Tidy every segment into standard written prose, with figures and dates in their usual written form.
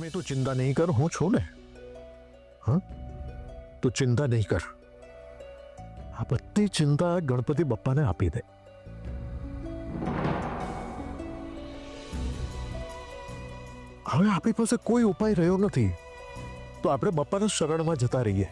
રશ્મિ તું ચિંતા નહીં કર, હું છું ને. હા, તું ચિંતા નહીં કર. આ બધી ચિંતા ગણપતિ બાપ્પાને આપી દે. હવે આપણી પાસે કોઈ ઉપાય રહ્યો નથી, તો આપણે બાપ્પાના શરણમાં જતા રહીએ.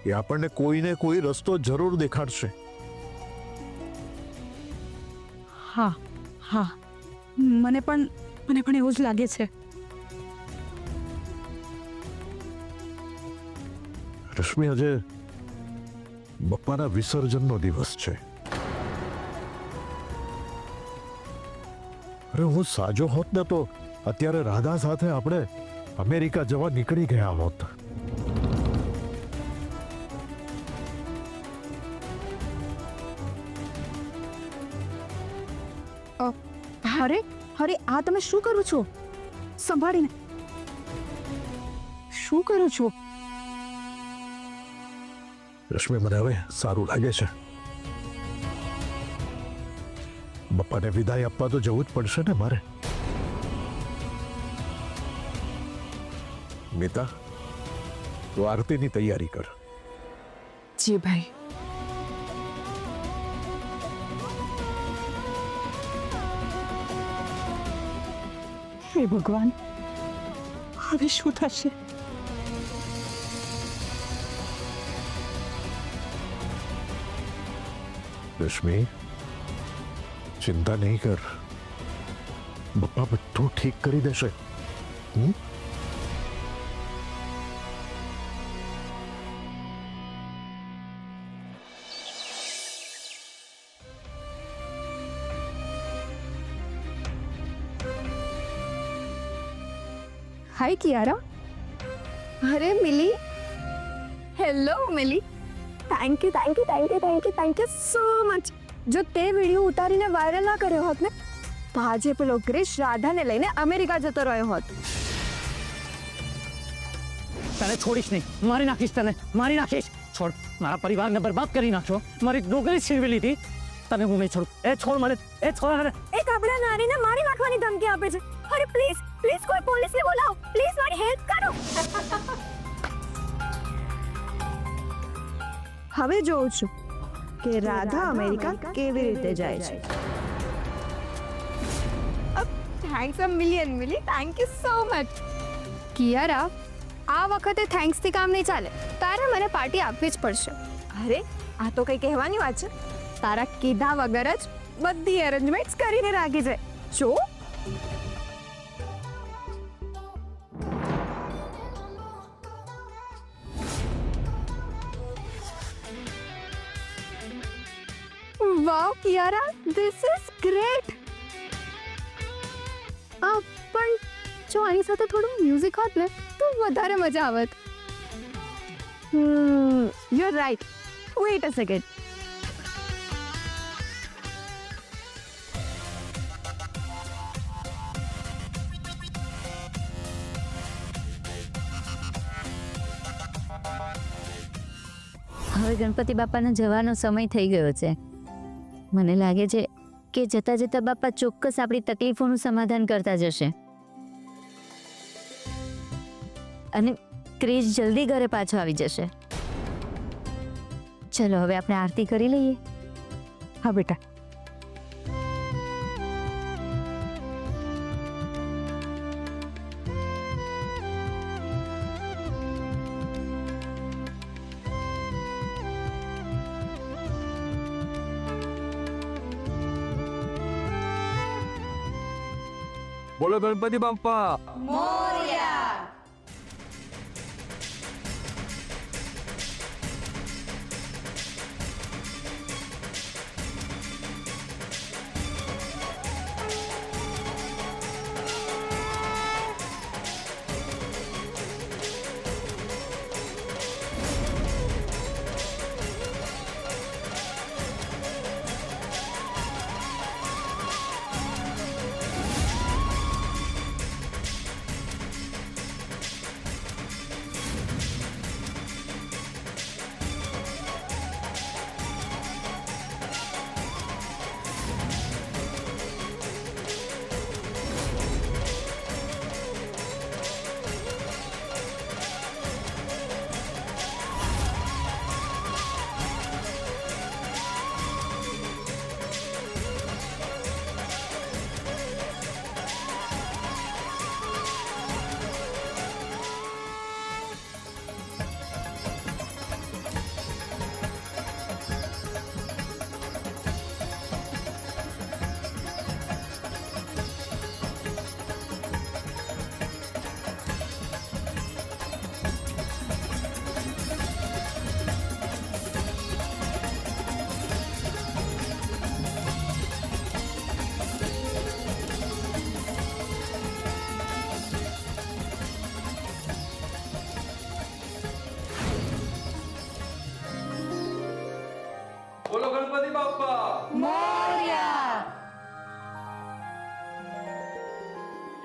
એ આપણને કોઈને કોઈ રસ્તો જરૂર દેખાડશે. હા હા, મને પણ એવું જ લાગે છે. રશ્મિ, આજે બપ્પાના વિસર્જનનો દિવસ છે. અરે હું સાજો હોત ને તો અત્યારે રાધા સાથે આપણે અમેરિકા જવા નીકળી ગયા હોત. અરે અરે, આ તમે શું કરો છો? સંભાળીને શું કરો છો? રશ્મિ, મને હવે સારું લાગે છે. બપ્પાને વિદાય આપવા તો જવું જ પડશે ને મારે. મિતા, તું આરતીની તૈયારી કર. જી ભાઈ. હે ભગવાન, હવે શું થશે? રશ્મિ, ચિંતા નહીં કર. બપ્પા બધું ઠીક કરી દેશે. हाय कियारा. अरे Mili, hello Mili. Thank you so much. जो ते वीडियो उतारीने वायरल ना કર્યો હોત ને, તો આજે પેલો ક્રિશ રાધાને લઈને અમેરિકા જતો રહ્યો હોત. તને છોડીશ નહીં, મારી નાખીશ, તને મારી નાખીશ. છોડ, મારા પરિવારને બરબાદ કરી નાખશો, મારી નોકરી છીનવી લીધી. તને હું નહીં છોડું. એ છોડ મને, એ છોડ. એક આપણા નારીને મારી નાખવાની ધમકી આપે છે. અરે પ્લીઝ પ્લીઝ કોઈ પોલીસને બોલાવો, પ્લીઝ મારી હેલ્પ કરો. હવે જોઉં છું કે રાધા અમેરિકા કેવી રીતે જાય છે. Thanks a million milli, thank you so much. Kiara, આ વખતે થેન્ક્સ થી કામ નહીં ચાલે. તારે મને પાર્ટી આપવી જ પડશે. અરે આ તો કઈ કહેવાની વાત છે. તારા કીધા વગર જ બધી અરેન્જમેન્ટ્સ કરીને રાખી છે. જો વાવ કિયારા, ધીસ ઇઝ ગ્રેટ. પણ જો આની સાથે થોડું મ્યુઝિક હોત ને તો વધારે મજા આવત. You are right. Wait a second. હવે ગણપતિ બાપાનો જવાનો સમય થઈ ગયો છે. મને લાગે છે કે જતા જતા બાપા ચોક્કસ આપણી તકલીફોનું સમાધાન કરતા જશે અને ક્રિશ જલ્દી ઘરે પાછો આવી જશે. ચલો હવે આપણે આરતી કરી લઈએ. હા બેટા. બોલો ગણપતિ બાપ્પા.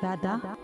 રાધા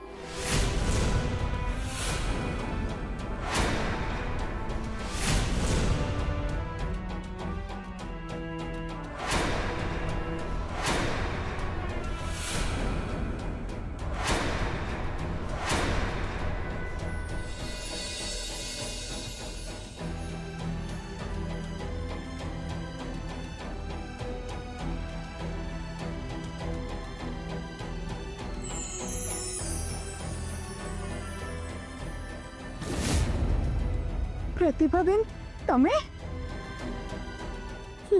પ્રતિભાબેન, તમે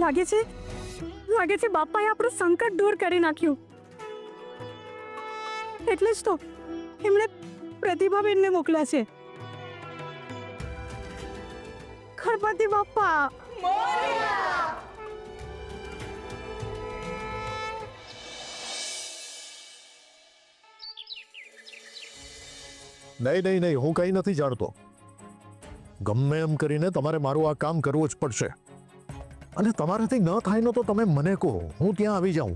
લાગે છે બાપાએ આપણું સંકટ દૂર કરી નાખ્યું. એટલે જ તો એમણે પ્રતિભાબેનને મોકલ્યા છે. ગણપતિ બાપા નહીં, હું કંઈ નથી જાણતો. ગમે એમ કરીને તમારે મારું આ કામ કરવું જ પડશે. અને તમારાથી ન થાય ને તો તમે મને કહો, હું ત્યાં આવી જાઉં.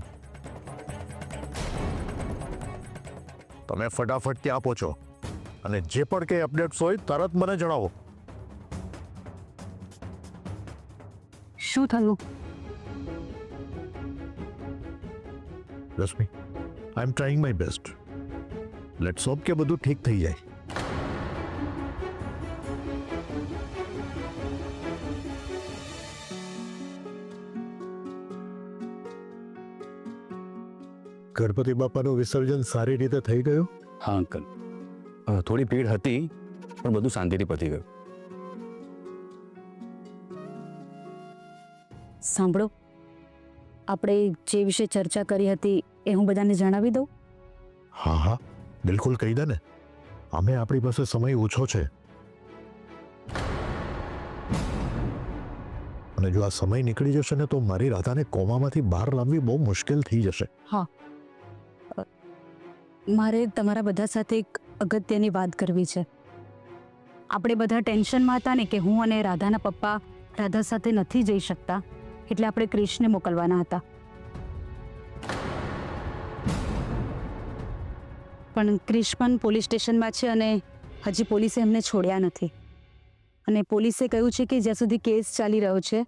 તમે ફટાફટ ત્યાં પહોંચો અને જે પણ કંઈ અપડેટ્સ હોય તરત મને જણાવો. શું થયું? Rashmi, I am trying my best. Let's hope કે બધું ઠીક થઈ જાય. ગણપતિ બાપાનું વિસર્જન સારી રીતે થઈ ગયું? હા અંકલ, થોડી ભીડ હતી પણ બધું શાંતિથી પતી ગયું. સાંભળો, આપણે જે વિશે ચર્ચા કરી હતી એ હું બધાને જણાવી દઉં. હા, બિલકુલ કહી દે ને. અમે આપણી પાસે સમય ઓછો છે અને જો આ સમય નીકળી જશે ને તો મારી રાધાને કોમામાંથી બહાર લાવવી બહુ મુશ્કેલ થઈ જશે. મારે તમારા બધા સાથે એક અગત્યની વાત કરવી છે. આપણે બધા ટેન્શનમાં હતા ને કે હું અને રાધાના પપ્પા રાધા સાથે નથી જઈ શકતા, એટલે આપણે ક્રિશને મોકલવાના હતા. પણ ક્રિશ પણ પોલીસ સ્ટેશનમાં છે અને હજી પોલીસે એમને છોડ્યા નથી. અને પોલીસે કહ્યું છે કે જ્યાં સુધી કેસ ચાલી રહ્યો છે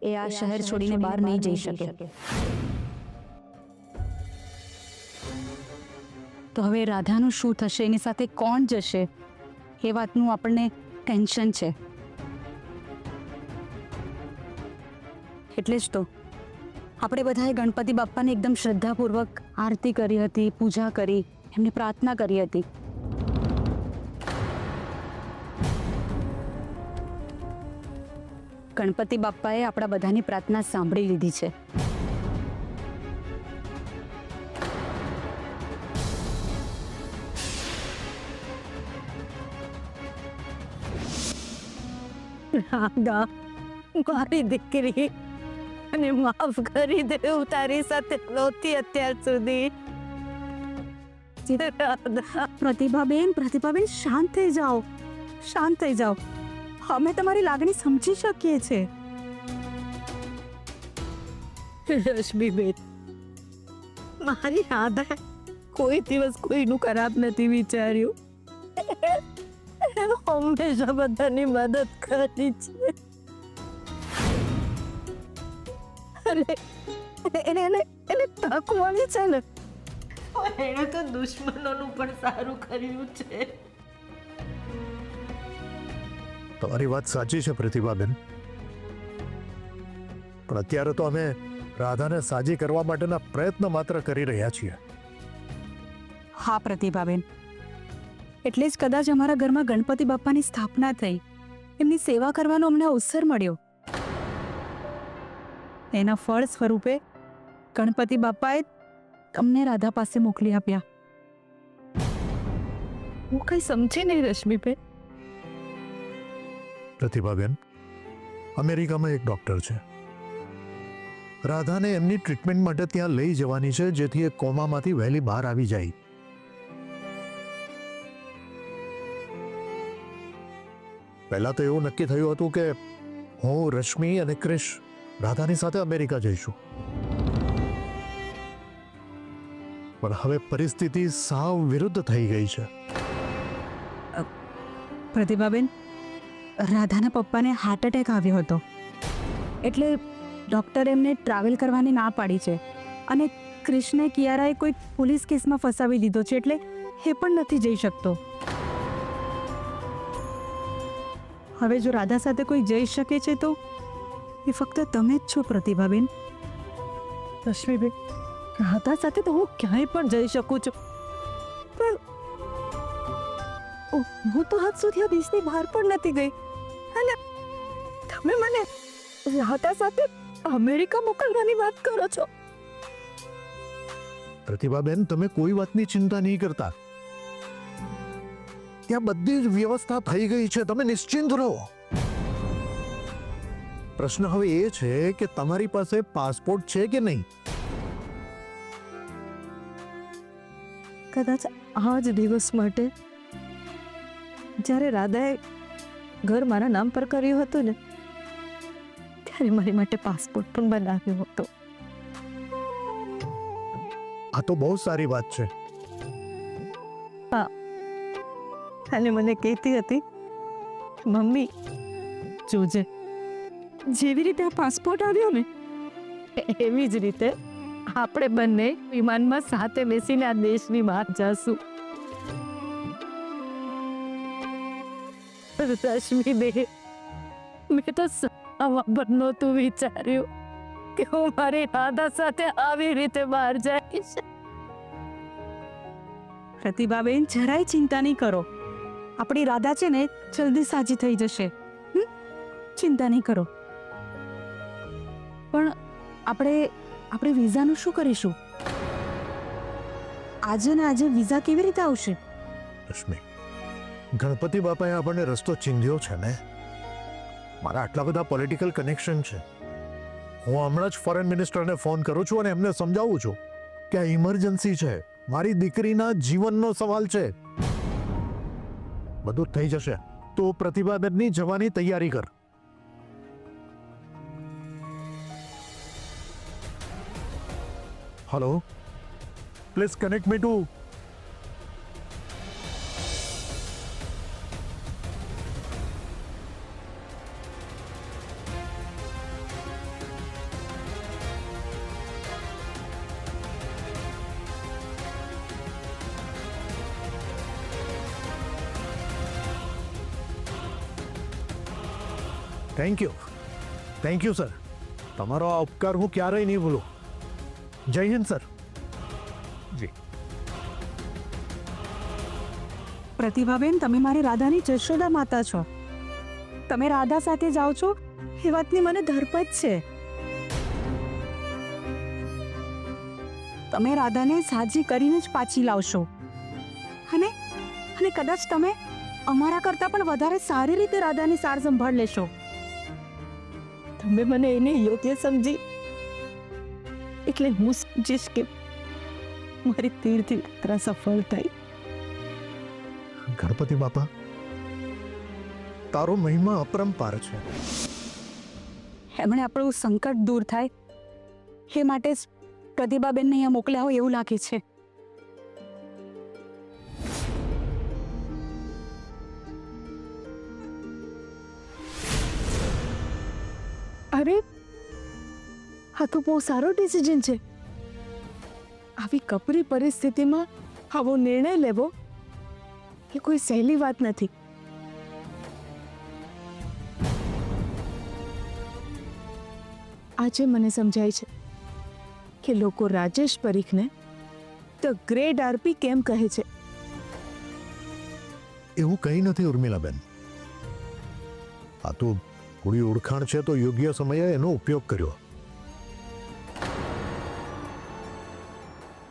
એ આ શહેર છોડીને બહાર નહીં જઈ શકે. તો હવે રાધાનું શું થશે, એની સાથે કોણ જશે, એ વાતનું આપણને ટેન્શન છે. એટલે જ તો આપણે બધાએ ગણપતિ બાપ્પાને એકદમ શ્રદ્ધાપૂર્વક આરતી કરી હતી, પૂજા કરી, એમની પ્રાર્થના કરી હતી. ગણપતિ બાપ્પાએ આપણા બધાની પ્રાર્થના સાંભળી લીધી છે. રાધા, મારી દીકરી, અને માફ કરી દે, હું તારી સાથે નહોતી અત્યાર સુધી. પ્રતિભાબેન, શાંત થઈ જાઓ, શાંત થઈ જાઓ. અમે તમારી લાગણી સમજી શકીએ છીએ. રશ્મિબેન, મારી રાધા કોઈ દિવસ કોઈનું ખરાબ નથી વિચાર્યું. હંમેશા બધાની મદદ કરી છે. એને તક મળી છે ને, એને તો દુશ્મનોનું પણ સારું કર્યું છે. તમારી વાત સાચી છે પ્રતિભાબેન, પણ અત્યારે તો અમે રાધાને સાજી કરવા માટેના પ્રયત્ન માત્ર કરી રહ્યા છીએ. હા પ્રતિભાબેન, એટલે જ કદાચ અમારા ઘરમાં ગણપતિ બાપ્પાની સ્થાપના થઈ, એમની સેવા કરવાનો અમને અવસર મળ્યો. એના ફળ સ્વરૂપે ગણપતિ બાપાએ અમને રાધા પાસે મોકલી આપ્યા. હું કઈ સમજી નહીં રશ્મિબેન. પ્રતિભાબેન, અમેરિકામાં એક ડોક્ટર છે. રાધાને એમની ટ્રીટમેન્ટ માટે ત્યાં લઈ જવાની છે, જેથી એ કોમામાંથી વહેલી બહાર આવી જાય. પહેલા તો એવું નક્કી થયું હતું કે હું, રશ્મિ અને ક્રિશ રાધાની સાથે અમેરિકા જઈશું. પણ હવે પરિસ્થિતિ સાવ વિરુદ્ધ થઈ ગઈ છે. પ્રતિભાબેન, રાધાના પપ્પાને હાર્ટ એટેક આવ્યો હતો, એટલે ડૉક્ટરે એમને ટ્રાવેલ કરવાની ના પાડી છે. અને કૃષ્ણે કિયારાએ કોઈ પોલીસ કેસમાં ફસાવી દીધો છે, એટલે એ પણ નથી જઈ શકતો. હવે જો રાધા સાથે કોઈ જઈ શકે છે તો એ ફક્ત તમે જ છો પ્રતિભાબેન. રશ્મિબેન, રાધા સાથે તો હું ક્યાંય પણ જઈ શકું છું, પણ હું તો હદ સુધી આ દેશની બહાર પણ નથી ગઈ, અને તમે મને રાધા સાથે અમેરિકા મોકલવાની વાત કરો છો. પ્રતિભાબેન, તમે કોઈ વાતની ચિંતા નહીં કરતા. ત્યાં બધી જ વ્યવસ્થા થઈ ગઈ છે, તમે નિશ્ચિંત રહો. પ્રશ્ન હવે એ છે કે તમારી પાસે પાસપોર્ટ છે કે નહીં. કદાચ આ જ દિવસ માટે જ્યારે રાધાએ ઘર મારા નામ પર કર્યું હતું ને, ત્યારે મારી માટે પાસપોર્ટ પણ બનાવ્યો હતો. આ તો બહુ સારી વાત છે. અને મને કહેતી હતી, મમ્મી જોજે, જેવી રીતે આ પાસપોર્ટ આવ્યો ને એવી જ રીતે આપણે બંને વિમાનમાં સાથે બેસીને આ દેશની બહાર જશું. રશ્મિ બે, મેં તો સવાબર નહોતું વિચાર્યું કે હું મારી રાધા સાથે આવી રીતે બહાર જઈશ. પ્રતિભાબેન, જરાય ચિંતા નહીં કરો. આપણી રાધા છે ને જલ્દી સાજી થઈ જશે. ચિંતા નહીં કરો. પણ આપણે વિઝાનું શું કરીશું? આજે ને આજે વિઝા કેવી રીતે આવશે? રશ્મિ, ગણપતિ બાપાએ આપણને રસ્તો ચીંધ્યો છે ને. મારા આટલા બધા પોલિટિકલ કનેક્શન છે. હું હમણાં જ ફોરેન મિનિસ્ટરને ફોન કરું છું અને એમને સમજાવું છું કે આ ઇમરજન્સી છે, મારી દીકરીના જીવનનો સવાલ છે. બધું થઈ જશે. તો પ્રતિભાબેનની જવાની તૈયારી કર. Hello, please connect me to. Thank you sir. તમારો આ ઉપકાર હું ક્યારેય નહીં ભૂલું. જય હિન્દ સર. જી. પ્રતિભાબેન, તમે મારી રાધાની જશોદા માતા છો. તમે રાધા સાથે જાઓ છો એ વાતની મને ધરપત છે. તમે રાધાને સાજી કરીને જ પાછી લાવશો, અને કદાચ તમે અમારા કરતાં પણ વધારે સારી રીતે રાધાની સાર સંભાળ લેશો. તમે મને એને યોગ્ય સમજી, એટલે હું સમજીશ કે મારી તીર્થયાત્રા સફળ થઈ. ગણપતિ બાપા, તારો મહિમા અપરંપાર છે. એમણે આપણું સંકટ દૂર થાય એ માટે જ પ્રતિભાબેનને અહીંયા મોકલ્યા હોય એવું લાગે છે. અરે, આ તો બહુ સારો ડિસિઝન છે. આવી કપરી પરિસ્થિતિમાં આવો નિર્ણય લેવો એ કોઈ સહેલી વાત નથી. આજે મને સમજાય છે કે લોકો રાજેશ પરીખને ધ ગ્રેટ આરપી કેમ કહે છે. એવું કંઈ નથી ઉર્મિલાબેન. આ તો થોડી ઓળખાણ છે તો યોગ્ય સમયે એનો ઉપયોગ કર્યો.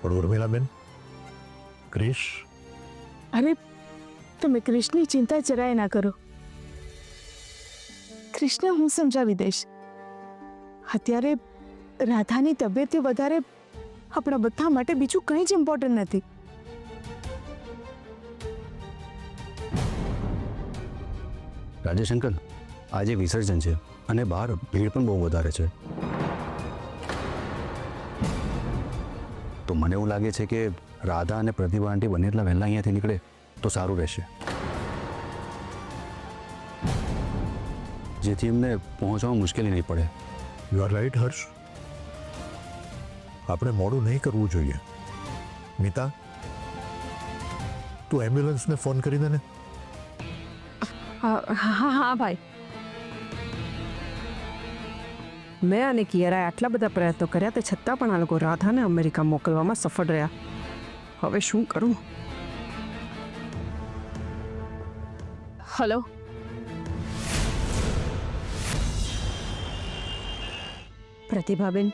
પણ ઉર્મિલાબેન, ક્રિશ, અરે તમે ક્રિશની ચિંતા જરાય ના કરો. ક્રિશને હું સમજાવી દઈશ. અત્યારે રાધાની તબિયતથી વધારે આપણા બધા માટે બીજું કંઈ જ ઇમ્પોર્ટન્ટ નથી. રાજેશ અંકલ, આજે વિસર્જન છે અને બહાર ભીડ પણ બહુ વધારે છે. તો મને એવું લાગે છે કે રાધા અને પ્રતિભા આંટી બને એટલા વહેલા અહીંયાથી નીકળે તો સારું રહેશે, જેથી એમને પહોંચવામાં મુશ્કેલી નહીં પડે. યુ આર રાઈટ હર્ષ, આપણે મોડું નહીં કરવું જોઈએ. મિતા, તું એમ્બ્યુલન્સને ફોન કરી દે ને. હા ભાઈ. મેં અને કિયારાએ આટલા બધા પ્રયત્નો કર્યા તે છતાં પણ આ લોકો રાધાને અમેરિકા મોકલવામાં સફળ રહ્યા. હવે શું કરું? હલો, પ્રતિભાબેન,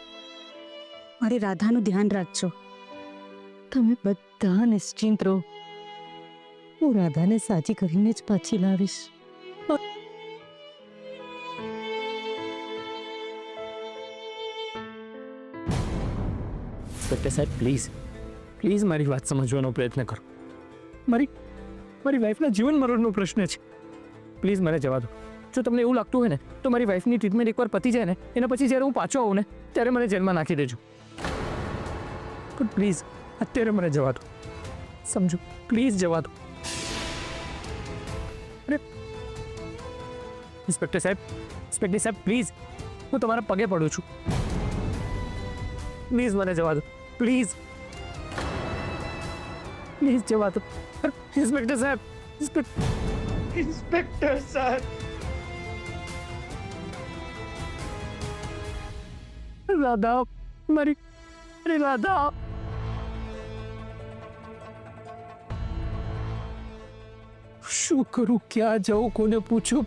મારી રાધાનું ધ્યાન રાખજો. તમે બધા નિશ્ચિંત રહો, હું રાધાને સાજી કરીને જ પાછી લાવીશ. ઇન્સ્પેક્ટર સાહેબ પ્લીઝ પ્લીઝ મારી વાત સમજવાનો પ્રયત્ન કરો. મારી વાઈફના જીવન મરણનો પ્રશ્ન છે. પ્લીઝ મને જવા દો. જો તમને એવું લાગતું હોય ને તો મારી વાઈફની ટ્રીટમેન્ટ એકવાર પતી જાય ને એના પછી જ્યારે હું પાછો આવું ને ત્યારે મને જેલમાં નાખી દેજો. પણ પ્લીઝ અત્યારે મને જવા દો. સમજો, પ્લીઝ જવા દો. અરે ઇન્સ્પેક્ટર સાહેબ પ્લીઝ, હું તમારા પગે પડું છું. પ્લીઝ મને જવા દો. પ્લીઝ જવા દો. ઇન્સ્પેક્ટર સાહેબ, ઇન્સ્પેક્ટર સાહેબ. રાધા, મારી રાધા. શું કરું, ક્યાં જાઉં, કોને પૂછું,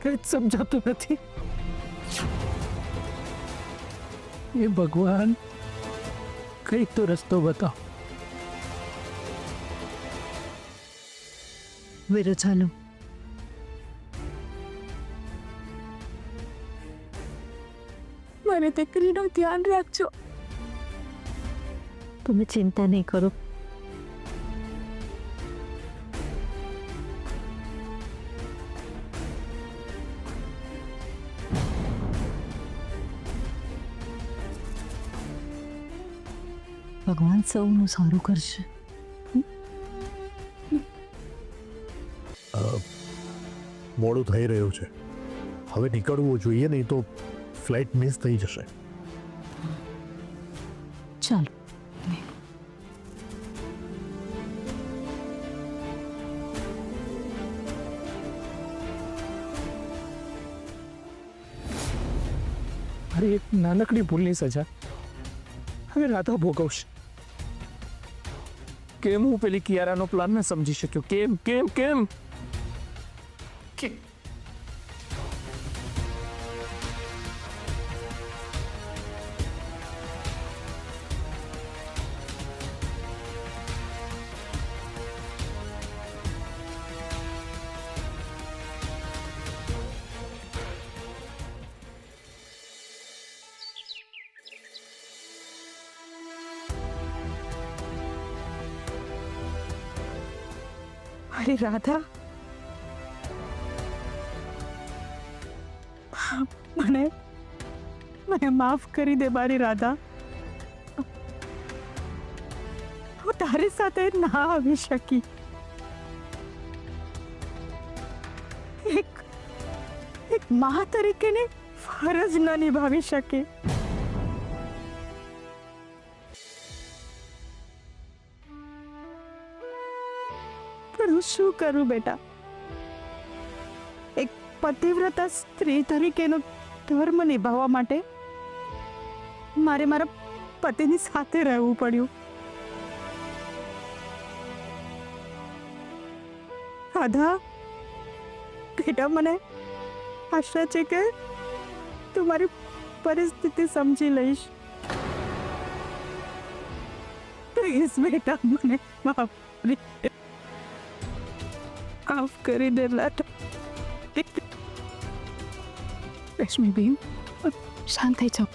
કઈ જ સમજાતું નથી. એ ભગવાન, કઈક તો રસ્તો બતાવો. વેરો ચાલો, મારી દીકરીનું ધ્યાન રાખજો. તમે ચિંતા નહીં કરો. ભગવાન સૌનું સારું કરશે. મોડું થઈ રહ્યું છે, હવે નીકળવું જોઈએ, નહીં તો ફ્લાઇટ મિસ થઈ જશે. ચાલો. અરે એક નાનકડી ભૂલની સજા હવે રાધા ભોગવશે. કેમ હું પેલી કિયારાનો પ્લાન ન સમજી શક્યો? કેમ કેમ કેમ અરે રાધા, મને માફ કરી દે મારી રાધા. હું તારી સાથે ના આવી શકી. એક મા તરીકેની ફરજ ન નિભાવી શકી. પણ હું શું કરું બેટા? એક પતિવ્રતા સ્ત્રી તરીકેનો ધર્મ નિભાવવા માટે મારે મારા પતિની સાથે રહેવું પડ્યું. રાધા બેટા, મને આશા છે કે તું મારી પરિસ્થિતિ સમજી લઈશ. પ્લીઝ બેટા, મને માફ કરી દે. રશ્મિબેન, શાંત થઈ જાઓ.